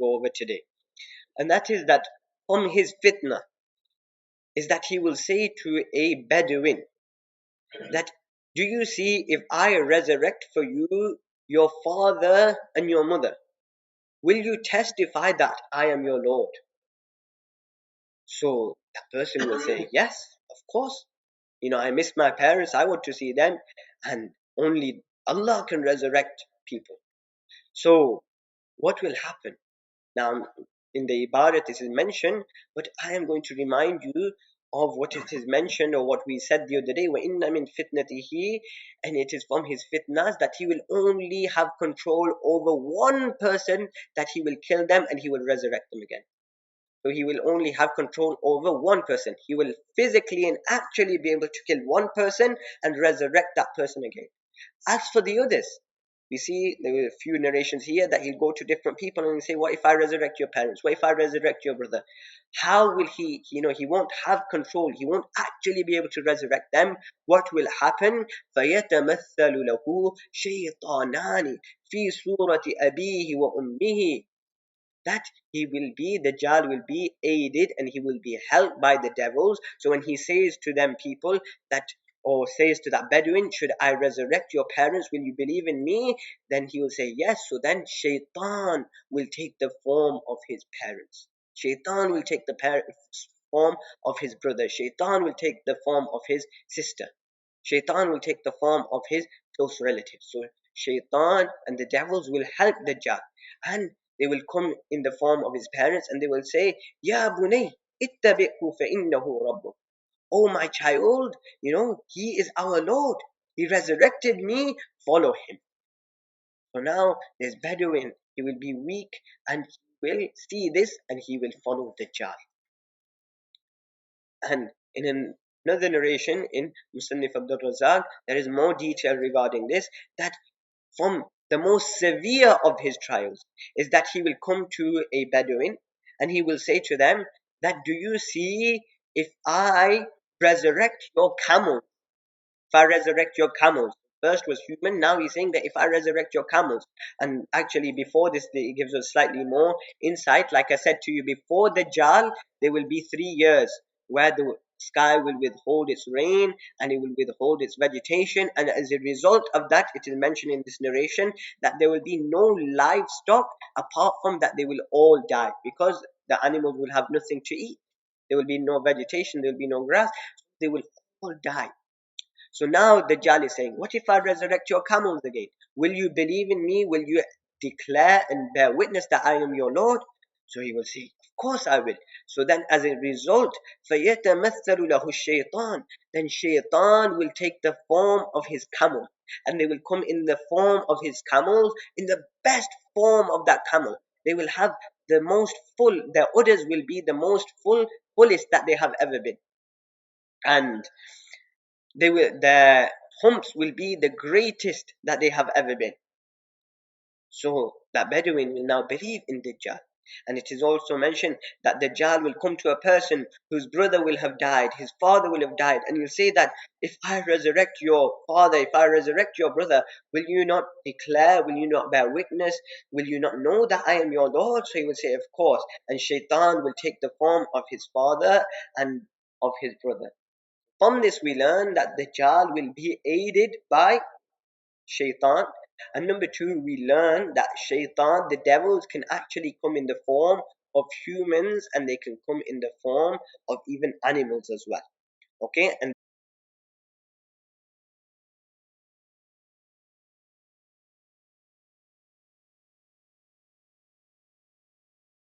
go over today. And that is that from his fitna is that he will say to a Bedouin that, do you see, if I resurrect for you your father and your mother, will you testify that I am your Lord? So that person will say, yes, of course. I miss my parents, I want to see them, and only Allah can resurrect people. So what will happen? Now, in the Ibarat this is mentioned, but I am going to remind you of what it is mentioned, or what we said the other day, وَإِنَّ مِن فِتْنَتِهِ, and it is from his fitnas that he will only have control over one person, that he will kill them and he will resurrect them again. So he will only have control over one person. He will physically and actually be able to kill one person and resurrect that person again. As for the others, we see there were a few narrations here that he'll go to different people and say, what if I resurrect your parents? What if I resurrect your brother? How will he won't have control. He won't actually be able to resurrect them. What will happen? فَيَتَمَثَّلُ لَهُ شَيْطَانَانِ فِي سُورَةِ أَبِيهِ وَأُمِّهِ, that the Dajjal will be aided and he will be helped by the devils. So when he says to them people that, or says to that Bedouin, should I resurrect your parents, will you believe in me? Then he will say yes. So then Shaitan will take the form of his parents. Shaitan will take the form of his brother. Shaitan will take the form of his sister. Shaitan will take the form of his close relatives. So Shaitan and the devils will help the Dajjal, and they will come in the form of his parents, and they will say, Ya bunay, ittabi'hu fa'innahu rabbuk. Oh my child, he is our Lord. He resurrected me, follow him. So now this Bedouin, he will be weak and he will see this and he will follow the Dajjal. And in another narration in Musannif Abdul Razak, there is more detail regarding this, that from the most severe of his trials is that he will come to a Bedouin and he will say to them that, do you see, if I resurrect your camels, if I resurrect your camels, first was human, now he's saying that if I resurrect your camels. And actually before this, it gives us slightly more insight. Like I said to you, before the Dajjal, there will be 3 years where the sky will withhold its rain and it will withhold its vegetation, and as a result of that, it is mentioned in this narration that there will be no livestock, apart from that they will all die, because the animals will have nothing to eat. There will be no vegetation, there will be no grass, they will all die. So now the Dajjal is saying, what if I resurrect your camels again? Will you believe in me? Will you declare and bear witness that I am your Lord? So he will say, of course I will. So then as a result, فَيَتَمَثَّلُ لَهُ الشَّيْطَانِ, then Shaitan will take the form of his camel. And they will come in the form of his camels, in the best form of that camel. They will have the most full, their udders will be the most fullest that they have ever been. And their humps will be the greatest that they have ever been. So that Bedouin will now believe in Dajjal. And it is also mentioned that Dajjal will come to a person whose brother will have died, his father will have died, and he'll say that, if I resurrect your father, if I resurrect your brother, will you not declare, will you not bear witness, will you not know that I am your Lord? So he will say, of course. And Shaitan will take the form of his father and of his brother. From this we learn that Dajjal will be aided by Shaitan. And number 2, we learn that Shaitan, the devils, can actually come in the form of humans, and they can come in the form of even animals as well. Okay, and